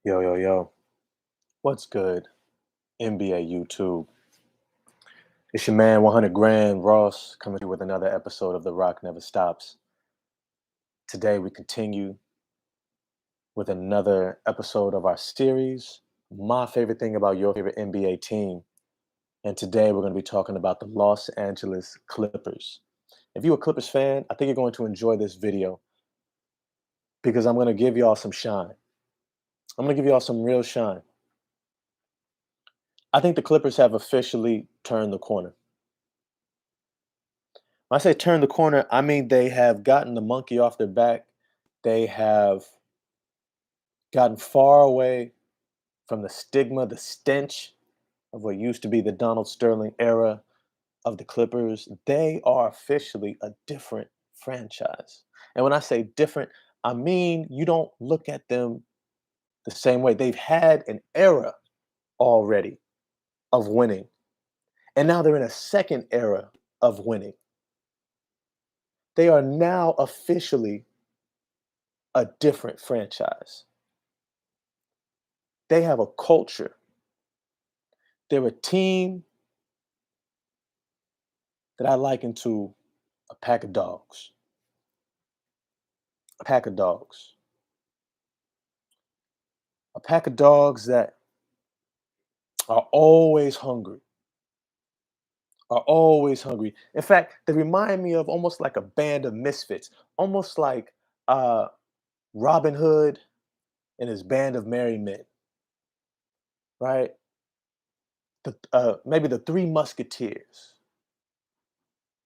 Yo, yo, yo. What's good? NBA YouTube. It's your man, 100 Grand Ross, coming to you with another episode of The Rock Never Stops. Today, we continue with another episode of our series, My Favorite Thing About Your Favorite NBA Team. And today, we're going to be talking about the Los Angeles Clippers. If you're a Clippers fan, I think you're going to enjoy this video because I'm going to give y'all some shine. I'm going to give y'all some real shine. I think the Clippers have officially turned the corner. When I say turn the corner, I mean they have gotten the monkey off their back. They have gotten far away from the stigma, the stench of what used to be the Donald Sterling era of the Clippers. They are officially a different franchise. And when I say different, I mean you don't look at them the same way. They've had an era already of winning. And now they're in a second era of winning. They are now officially a different franchise. They have a culture. They're a team that I liken to a pack of dogs. A pack of dogs. A pack of dogs that are always hungry. Are always hungry. In fact, they remind me of almost like a band of misfits, almost like uh, Robin Hood and his band of merry men, right? Maybe the Three Musketeers.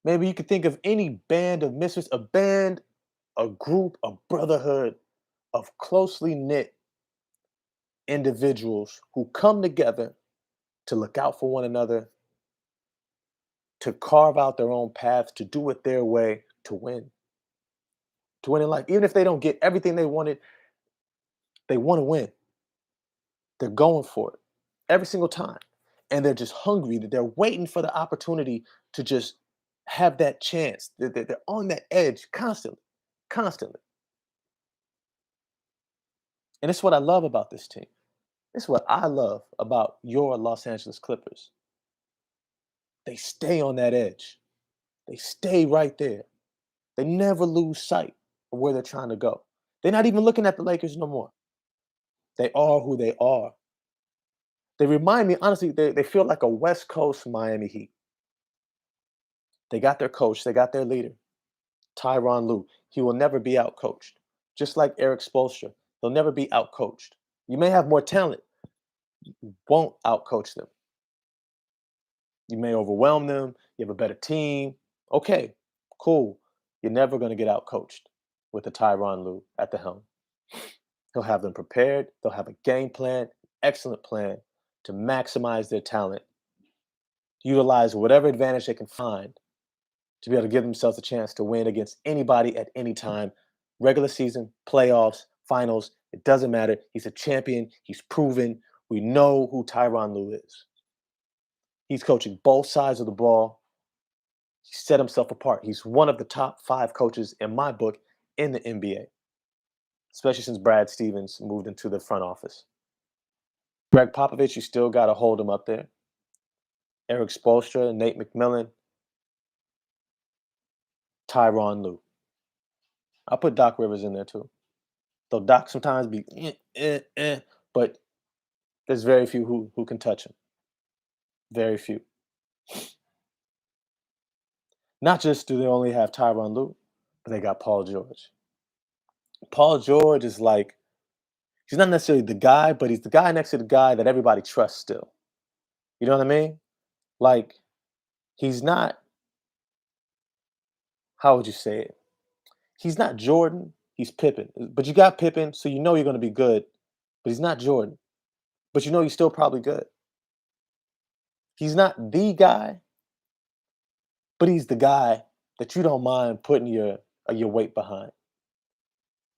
Maybe you could think of any band of misfits, a band, a group, a brotherhood of closely knit individuals who come together to look out for one another, to carve out their own paths, to do it their way, to win in life. Even if they don't get everything they wanted, they want to win. They're going for it every single time. And they're just hungry, that they're waiting for the opportunity to just have that chance. They're on that edge constantly, constantly. And it's what I love about this team. It's what I love about your Los Angeles Clippers. They stay on that edge. They stay right there. They never lose sight of where they're trying to go. They're not even looking at the Lakers no more. They are who they are. They remind me, honestly, they feel like a West Coast Miami Heat. They got their coach, they got their leader, Tyronn Lue. He will never be outcoached. Just like Eric Spoelstra, he'll never be outcoached. You may have more talent, you won't outcoach them. You may overwhelm them, you have a better team. Okay, cool. You're never going to get outcoached with a Tyronn Lue at the helm. He'll have them prepared. They'll have a game plan, excellent plan to maximize their talent, utilize whatever advantage they can find to be able to give themselves a chance to win against anybody at any time. Regular season, playoffs, finals, it doesn't matter. He's a champion. He's proven. We know who Tyronn Lue is. He's coaching both sides of the ball. He set himself apart. He's one of the top 5 coaches in my book in the NBA, especially since Brad Stevens moved into the front office. Greg Popovich, you still got to hold him up there. Eric Spoelstra, Nate McMillan, Tyronn Lue. I'll put Doc Rivers in there too. Though Doc sometimes be but there's very few who can touch him. Very few. Not just do they only have Tyronn Lue, but they got Paul George. Paul George is like, he's not necessarily the guy, but he's the guy next to the guy that everybody trusts still. You know what I mean? Like, he's not, how would you say it? He's not Jordan, he's Pippen. But you got Pippen, so you know you're going to be good. But he's not Jordan. But you know he's still probably good. He's not the guy, but he's the guy that you don't mind putting your weight behind.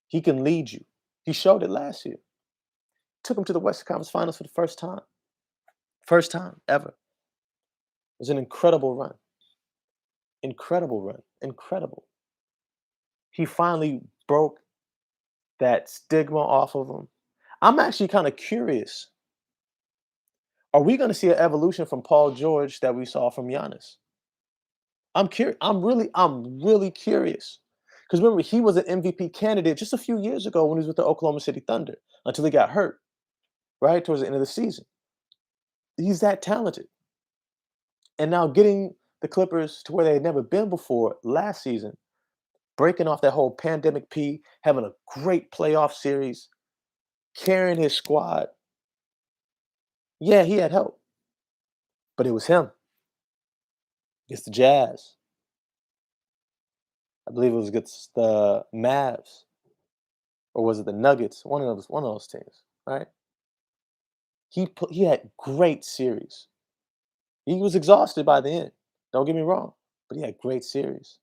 He can lead you. He showed it last year. Took him to the Western Conference Finals for the first time. First time ever. It was an incredible run. Incredible run. Incredible. He finally broke that stigma off of him. I'm actually kind of curious. Are we going to see an evolution from Paul George that we saw from Giannis? I'm curious. I'm really curious. Because remember, he was an MVP candidate just a few years ago when he was with the Oklahoma City Thunder until he got hurt, right? Towards the end of the season. He's that talented. And now getting the Clippers to where they had never been before last season, breaking off that whole pandemic P, having a great playoff series, carrying his squad. Yeah, he had help, but it was him. It's the Jazz. I believe it was against the Mavs, or was it the Nuggets? One of those teams, right? He had great series. He was exhausted by the end. Don't get me wrong, but he had great series.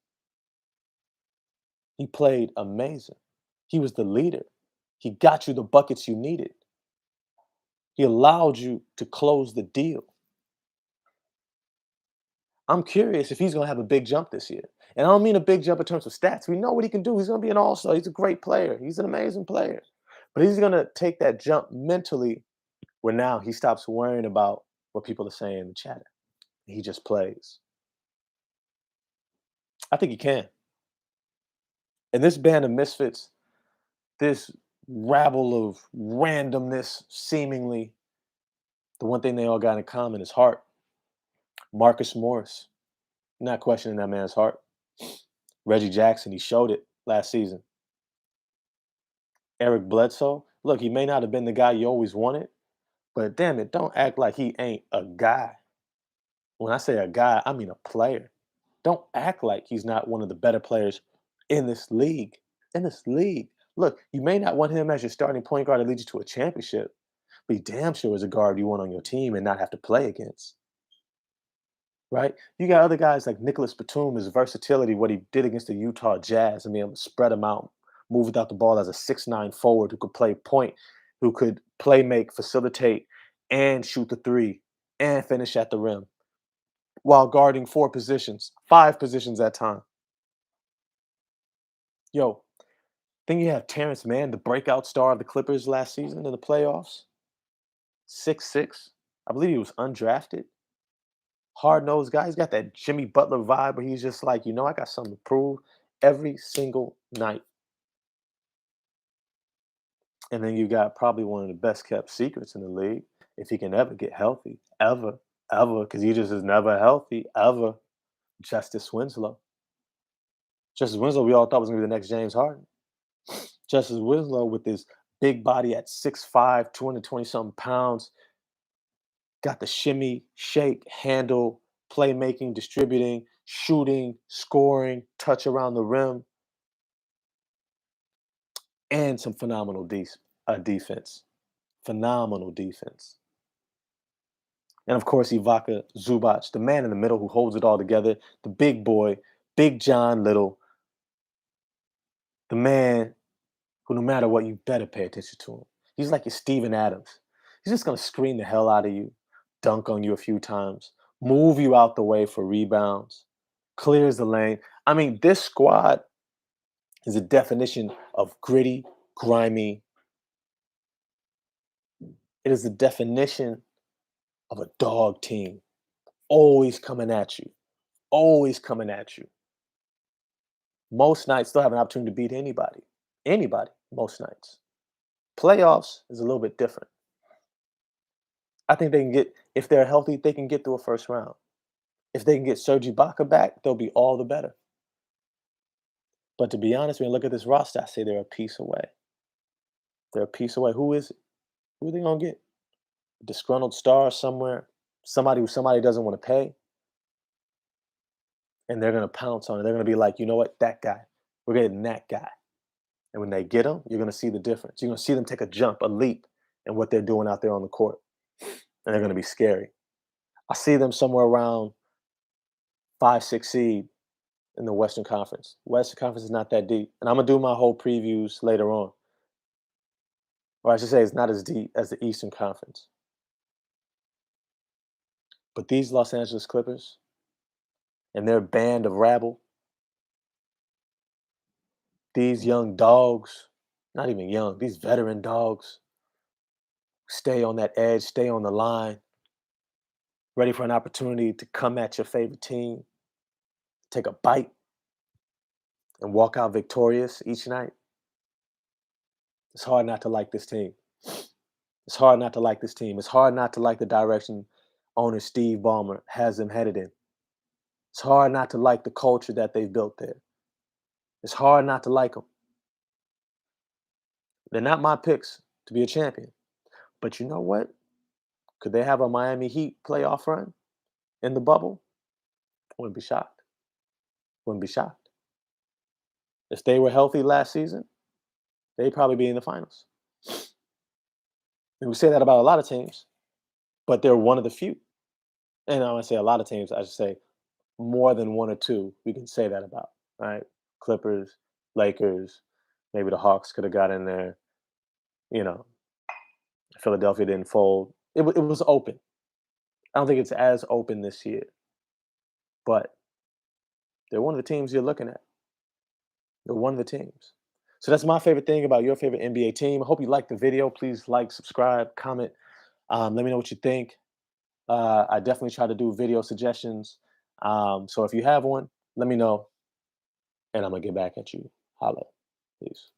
He played amazing. He was the leader. He got you the buckets you needed. He allowed you to close the deal. I'm curious if he's going to have a big jump this year. And I don't mean a big jump in terms of stats. We know what he can do. He's going to be an all-star. He's a great player. He's an amazing player. But he's going to take that jump mentally where now he stops worrying about what people are saying in the chat. He just plays. I think he can. And this band of misfits, this rabble of randomness, seemingly, the one thing they all got in common is heart. Marcus Morris, not questioning that man's heart. Reggie Jackson, he showed it last season. Eric Bledsoe, look, he may not have been the guy you always wanted, but damn it, don't act like he ain't a guy. When I say a guy, I mean a player. Don't act like he's not one of the better players in this league. In this league. Look, you may not want him as your starting point guard to lead you to a championship, but he damn sure is a guard you want on your team and not have to play against. Right? You got other guys like Nicholas Batum, his versatility, what he did against the Utah Jazz, and being able to spread them out, move without the ball as a 6'9" forward who could play point, who could play make, facilitate, and shoot the three and finish at the rim while guarding four positions, five positions at time. Yo, then you have Terrence Mann, the breakout star of the Clippers last season in the playoffs. 6'6". I believe he was undrafted. Hard nosed guy. He's got that Jimmy Butler vibe where he's just like, I got something to prove every single night. And then you got probably one of the best kept secrets in the league. If he can ever get healthy, ever, because he just is never healthy, ever. Justice Winslow. Justice Winslow, we all thought was going to be the next James Harden. Justice Winslow, with his big body at 6'5", 220 something pounds, got the shimmy, shake, handle, playmaking, distributing, shooting, scoring, touch around the rim, and some phenomenal defense. Phenomenal defense. And of course, Ivaka Zubac, the man in the middle who holds it all together, the big boy, Big John Little, the man who, no matter what, you better pay attention to him. He's like your Steven Adams. He's just going to screen the hell out of you, dunk on you a few times, move you out the way for rebounds, clears the lane. I mean, this squad is a definition of gritty, grimy. It is the definition of a dog team, always coming at you, always coming at you. Most nights they'll have an opportunity to beat anybody, most nights. Playoffs is a little bit different. I think they can get, if they're healthy, they can get through a first round. If they can get Serge Ibaka back, they'll be all the better. But to be honest, when you look at this roster, I say they're a piece away. They're a piece away. Who is it? Who are they gonna get? A disgruntled star somewhere, somebody who somebody doesn't want to pay, and they're gonna pounce on it. They're gonna be like, you know what, that guy. We're getting that guy. And when they get him, you're gonna see the difference. You're gonna see them take a jump, a leap, in what they're doing out there on the court, and they're gonna be scary. I see them somewhere around 5, 6 seed in the Western Conference. Western Conference is not that deep, and I'm gonna do my whole previews later on. Or I should say, it's not as deep as the Eastern Conference. But these Los Angeles Clippers and their band of rabble, these young dogs, not even young, these veteran dogs, Stay on that edge, stay on the line, ready for an opportunity to come at your favorite team, take a bite, and walk out victorious each night. It's hard not to like this team. It's hard not to like this team. It's hard not to like the direction owner Steve Ballmer has them headed in. It's hard not to like the culture that they've built there. It's hard not to like them. They're not my picks to be a champion. But you know what? Could they have a Miami Heat playoff run in the bubble? Wouldn't be shocked. Wouldn't be shocked. If they were healthy last season, they'd probably be in the finals. And we say that about a lot of teams, but they're one of the few. And I want to say a lot of teams, I should say more than one or two we can say that about, right? Clippers, Lakers, maybe the Hawks could have got in there. You know, Philadelphia didn't fold. It was open. I don't think it's as open this year, but they're one of the teams you're looking at. They're one of the teams. So that's my favorite thing about your favorite NBA team. I hope you liked the video. Please like, subscribe, comment. Let me know what you think. I definitely try to do video suggestions. So if you have one, let me know, and I'm gonna get back at you. Holla. Peace.